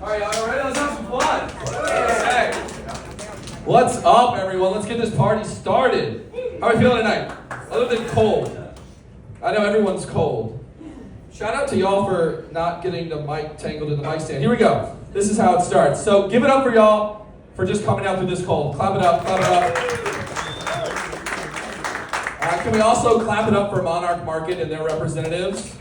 All right, y'all ready? Let's have some fun. Hey. What's up, everyone? Let's get this party started. How are we feeling tonight? Other than cold. I know everyone's cold. Shout out to y'all for not getting the mic tangled in the mic stand. Here we go. This is how it starts. So give it up for y'all for just coming out through this cold. Clap it up, clap it up. Can we also clap it up for Monarch Market and their representatives?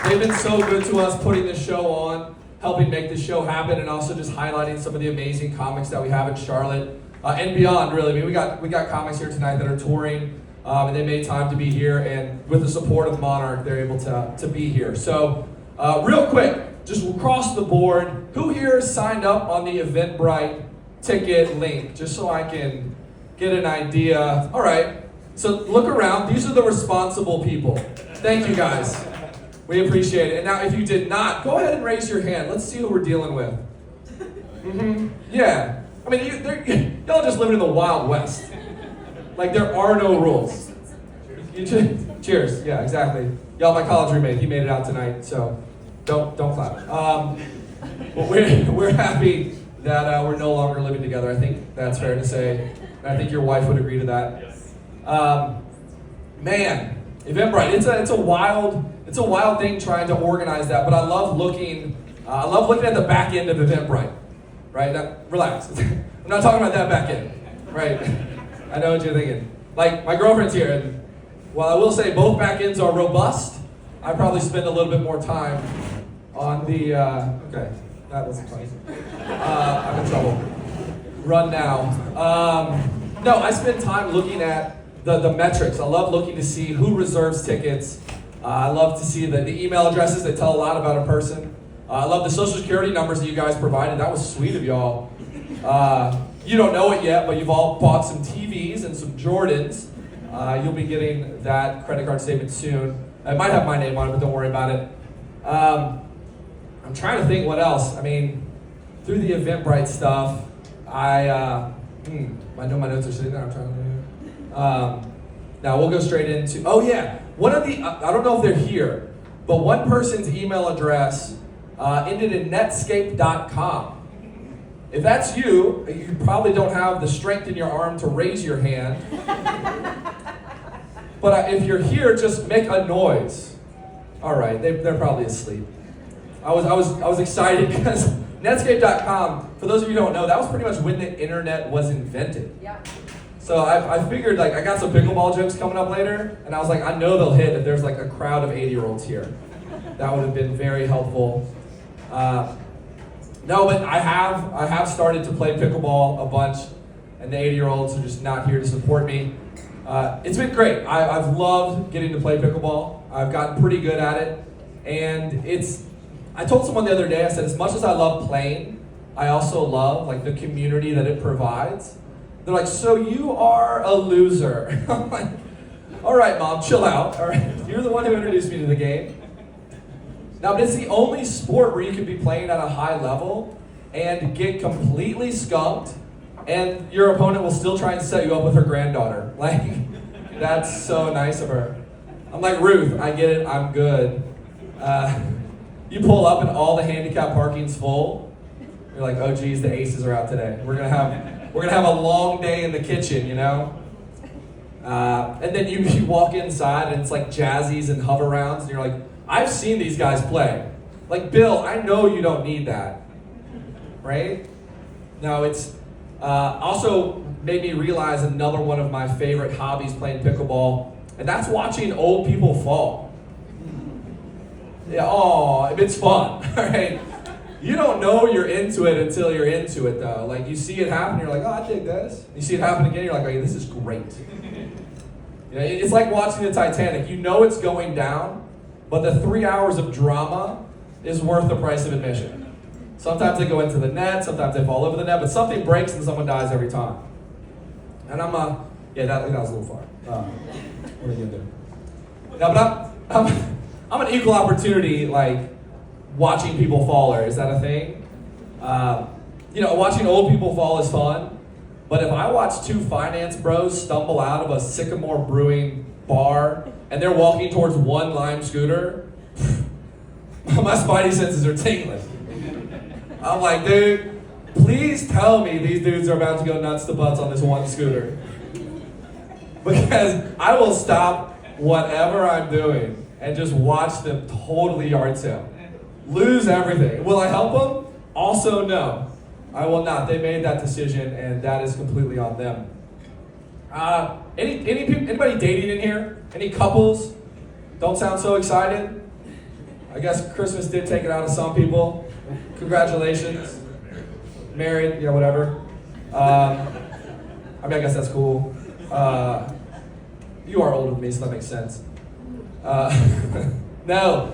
They've been so good to us putting this show on, helping make this show happen, and also just highlighting some of the amazing comics that we have in Charlotte and beyond, really. I mean, we got comics here tonight that are touring, and they made time to be here, and with the support of Monarch, they're able to be here. So, real quick, just across the board, who here signed up on the Eventbrite ticket link, just so I can get an idea? All right, so look around. These are the responsible people. Thank you, guys. We appreciate it. And now, if you did not, go ahead and raise your hand. Let's see who we're dealing with. Yeah. I mean, y'all just living in the Wild West. Like, there are no rules. Cheers. Yeah, exactly. Y'all, my college roommate, he made it out tonight, so don't clap. But we're happy that we're no longer living together. I think that's fair to say. I think your wife would agree to that. Yes. Man, Eventbrite, it's a wild thing trying to organize that, but I love looking at the back end of Eventbrite. Right? Now, relax. I'm not talking about that back end. Right? I know what you're thinking. Like, my girlfriend's here, and while I will say both back ends are robust, I probably spend a little bit more time on the okay, that wasn't funny. I'm in trouble. Run now. No, I spend time looking at the metrics. I love looking to see who reserves tickets. I love to see the email addresses that tell a lot about a person. I love the social security numbers that you guys provided. That was sweet of y'all. You don't know it yet, but you've all bought some TVs and some Jordans. You'll be getting that credit card statement soon. It might have my name on it, but don't worry about it. I'm trying to think what else. I mean, through the Eventbrite stuff, I know my notes are sitting there. I'm trying to. Now we'll go straight into. Oh yeah, one of the. I don't know if they're here, but one person's email address ended in Netscape.com. If that's you, you probably don't have the strength in your arm to raise your hand. But if you're here, just make a noise. All right, they're probably asleep. I was excited because Netscape.com, for those of you who don't know, that was pretty much when the internet was invented. Yeah. So I figured, like, I got some pickleball jokes coming up later, and I was like, I know they'll hit if there's like a crowd of 80-year-olds here. That would have been very helpful. No, but I have started to play pickleball a bunch, and the 80-year-olds are just not here to support me. It's been great. I've loved getting to play pickleball. I've gotten pretty good at it, and I told someone the other day, I said, as much as I love playing, I also love like the community that it provides. They're like, so you are a loser. I'm like, all right, Mom, chill out. All right, you're the one who introduced me to the game. Now, but it's the only sport where you can be playing at a high level and get completely skunked, and your opponent will still try and set you up with her granddaughter. Like, that's so nice of her. I'm like, Ruth, I get it, I'm good. You pull up and all the handicap parking's full. You're like, oh geez, the aces are out today. We're gonna have a long day in the kitchen, you know? And then you walk inside and it's like jazzies and hover rounds, and you're like, I've seen these guys play. Like, Bill, I know you don't need that, right? No, it's also made me realize another one of my favorite hobbies playing pickleball, and that's watching old people fall. Yeah, oh, it's fun, right? You don't know you're into it until you're into it, though. Like, you see it happen, you're like, oh, I dig this. You see it happen again, you're like, oh, this is great. You know, it's like watching the Titanic. You know it's going down, but the 3 hours of drama is worth the price of admission. Sometimes they go into the net, sometimes they fall over the net, but something breaks and someone dies every time. And that was a little far. What are you gonna do? No, but I'm an equal opportunity, like, watching people faller. Is that a thing? Watching old people fall is fun, but if I watch two finance bros stumble out of a Sycamore Brewing bar and they're walking towards one Lime scooter, My spidey senses are tingling. I'm like, dude, please tell me these dudes are about to go nuts to butts on this one scooter. Because I will stop whatever I'm doing and just watch them totally yard sale. Lose everything. Will I help them? Also, no. I will not. They made that decision, and that is completely on them. Anybody dating in here? Any couples? Don't sound so excited? I guess Christmas did take it out of some people. Congratulations. Married, yeah, whatever. I guess that's cool. You are older than me, so that makes sense. No,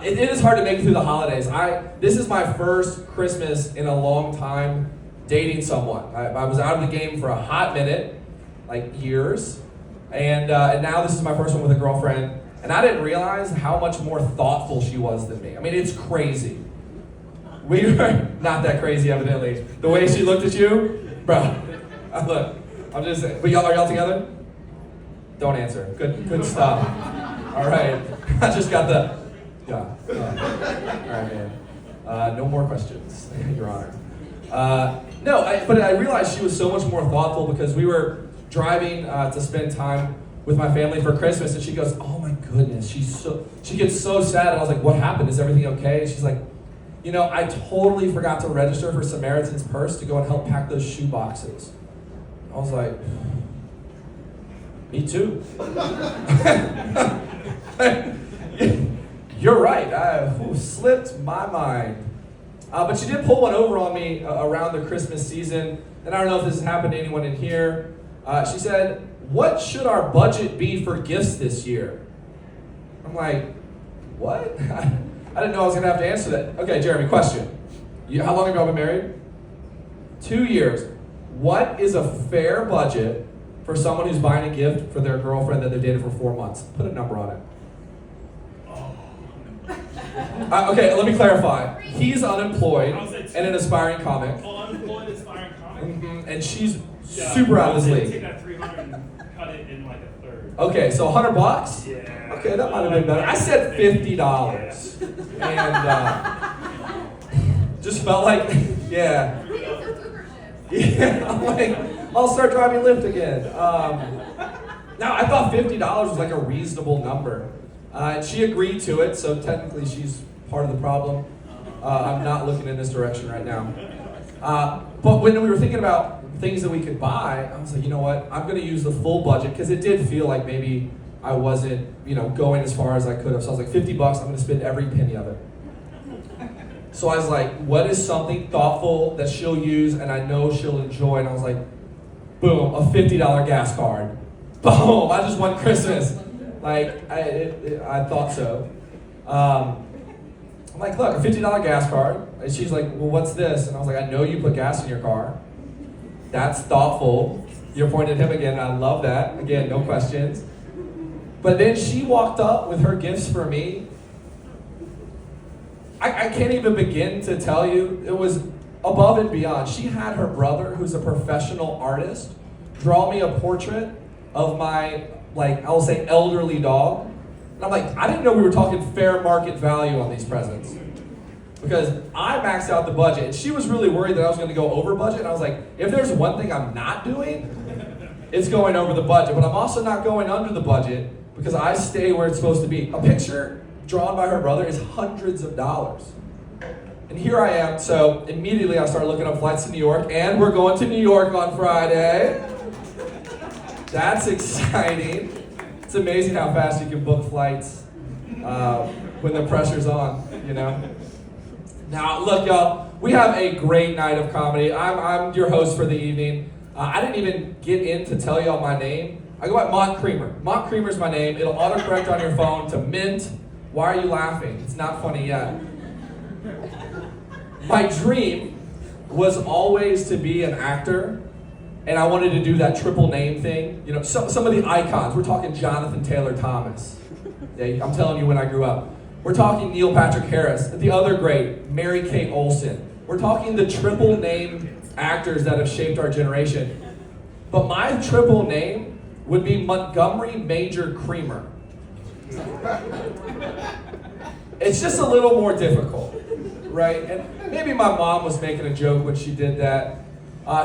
it is hard to make it through the holidays. This is my first Christmas in a long time dating someone. I was out of the game for a hot minute, like years, and now this is my first one with a girlfriend, and I didn't realize how much more thoughtful she was than me. I mean, it's crazy. We were not that crazy, evidently. The way she looked at you, bro. Look, I'm just saying. But are y'all together? Don't answer. Good stuff. All right. I just got the, yeah. All right, man. No more questions, Your Honor. But I realized she was so much more thoughtful because we were driving to spend time with my family for Christmas, and she goes, "Oh my goodness, she gets so sad." And I was like, "What happened? Is everything okay?" And she's like, I totally forgot to register for Samaritan's Purse to go and help pack those shoe boxes." I was like, me too. You're right. Slipped my mind. But she did pull one over on me around the Christmas season. And I don't know if this has happened to anyone in here. She said, "What should our budget be for gifts this year?" I'm like, what? I didn't know I was going to have to answer that. Okay, Jeremy, question. How long have y'all been married? 2 years. What is a fair budget for someone who's buying a gift for their girlfriend that they've dated for 4 months? Put a number on it. Okay, let me clarify. He's unemployed and an aspiring comic. Unemployed, aspiring comic? Mm-hmm. And she's super out of this league. Take that 300 and cut it in like a third. Okay, so $100? Yeah. Okay, that might have been better. I said $50. And just felt like, yeah. Yeah, I'm like, I'll start driving Lyft again. Now, I thought $50 was like a reasonable number. And she agreed to it, so technically she's part of the problem. I'm not looking in this direction right now. But when we were thinking about things that we could buy, I was like, you know what? I'm going to use the full budget, because it did feel like maybe I wasn't, going as far as I could have. So I was like, $50, I'm going to spend every penny of it. So I was like, what is something thoughtful that she'll use and I know she'll enjoy? And I was like, boom, a $50 gas card. Boom, I just won Christmas. Like, I thought so. I'm like, look, a $50 gas card. And she's like, well, what's this? And I was like, I know you put gas in your car. That's thoughtful. You're pointing at him again. I love that. Again, no questions. But then she walked up with her gifts for me. I can't even begin to tell you. It was above and beyond. She had her brother, who's a professional artist, draw me a portrait of my, I will say, elderly dog. And I'm like, I didn't know we were talking fair market value on these presents. Because I maxed out the budget, and she was really worried that I was going to go over budget. And I was like, if there's one thing I'm not doing, it's going over the budget. But I'm also not going under the budget, because I stay where it's supposed to be. A picture drawn by her brother is hundreds of dollars. And here I am, so immediately I start looking up flights to New York, and we're going to New York on Friday. That's exciting. It's amazing how fast you can book flights when the pressure's on, Now, look, y'all, we have a great night of comedy. I'm your host for the evening. I didn't even get in to tell y'all my name. I go by Mont Creamer. Mont Creamer's my name. It'll autocorrect on your phone to Mint. Why are you laughing? It's not funny yet. My dream was always to be an actor, and I wanted to do that triple name thing. Some of the icons. We're talking Jonathan Taylor Thomas. Yeah, I'm telling you when I grew up. We're talking Neil Patrick Harris. The other great, Mary Kate Olsen. We're talking the triple name actors that have shaped our generation. But my triple name would be Montgomery Major Creamer. It's just a little more difficult, right? And maybe my mom was making a joke when she did that.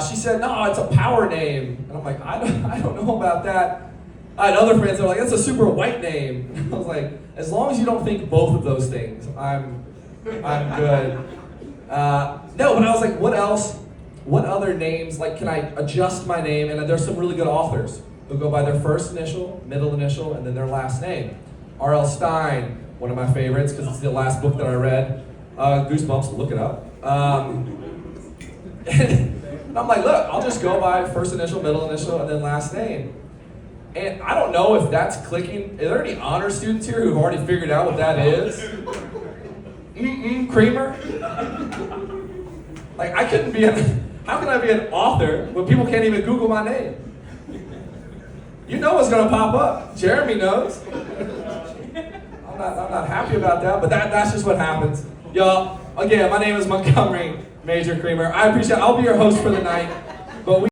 She said, no, it's a power name. And I'm like, I don't know about that. I had other friends that were like, that's a super white name. I was like, as long as you don't think both of those things, I'm good. No, but I was like, what else? What other names? Like, can I adjust my name? And there's some really good authors who go by their first initial, middle initial, and then their last name. R.L. Stein, one of my favorites because it's the last book that I read. Goosebumps, look it up. And I'm like, look, I'll just go by first initial, middle initial, and then last name. And I don't know if that's clicking. Are there any honor students here who've already figured out what that is? Creamer? Like, I couldn't be how can I be an author when people can't even Google my name? You know what's gonna pop up. Jeremy knows. I'm not happy about that, but that's just what happens. Y'all, again, my name is Montgomery Major Creamer. I appreciate it. I'll be your host for the night. But